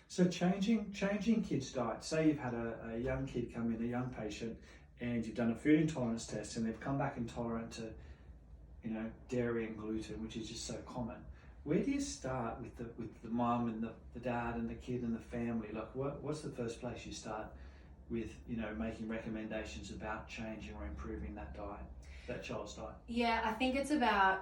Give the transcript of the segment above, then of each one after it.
So changing kids' diet. Say you've had a young kid come in, a young patient, and you've done a food intolerance test, and they've come back intolerant to, dairy and gluten, which is just so common. Where do you start with the mum and the dad and the kid and the family? Like, what's the first place you start with, making recommendations about changing or improving that diet, that child's diet? Yeah, I think it's about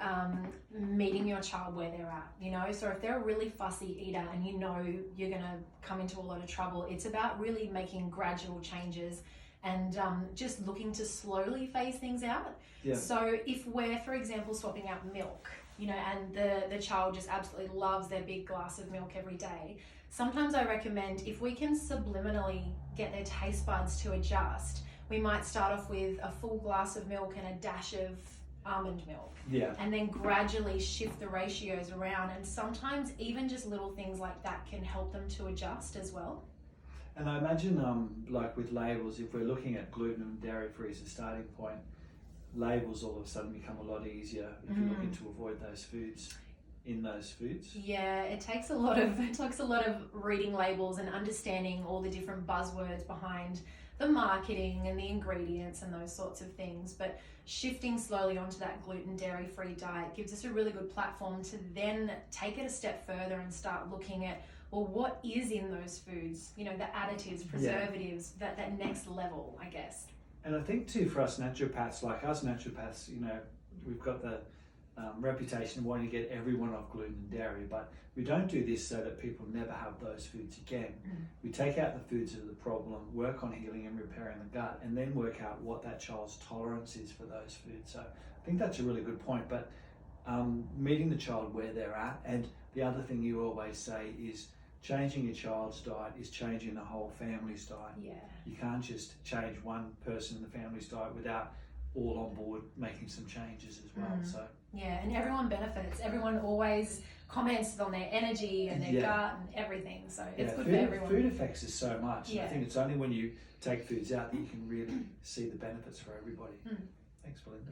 meeting your child where they're at, so if they're a really fussy eater and you're going to come into a lot of trouble, it's about really making gradual changes and just looking to slowly phase things out. Yeah. So if we're, for example, swapping out milk, and the child just absolutely loves their big glass of milk every day, sometimes I recommend, if we can subliminally get their taste buds to adjust, we might start off with a full glass of milk and a dash of almond milk. Yeah. And then gradually shift the ratios around. And sometimes even just little things like that can help them to adjust as well. And I imagine, like with labels, if we're looking at gluten and dairy-free as a starting point, labels all of a sudden become a lot easier if you're looking to avoid those foods in those foods. Yeah, it takes a lot of reading labels and understanding all the different buzzwords behind the marketing and the ingredients and those sorts of things. But shifting slowly onto that gluten dairy-free diet gives us a really good platform to then take it a step further and start looking at, well, what is in those foods? The additives, preservatives, that next level, I guess. And I think too, for us naturopaths, we've got the reputation of wanting to get everyone off gluten and dairy, but we don't do this so that people never have those foods again. We take out the foods that are the problem, work on healing and repairing the gut, and then work out what that child's tolerance is for those foods. So I think that's a really good point, but meeting the child where they're at. And the other thing you always say is changing your child's diet is changing the whole family's diet. Yeah. You can't just change one person in the family's diet without all on board making some changes as well. So yeah, and everyone benefits. Everyone always comments on their energy and their gut and everything. So it's good for everyone. Food affects us so much. Yeah. I think it's only when you take foods out that you can really see the benefits for everybody. Thanks, Belinda.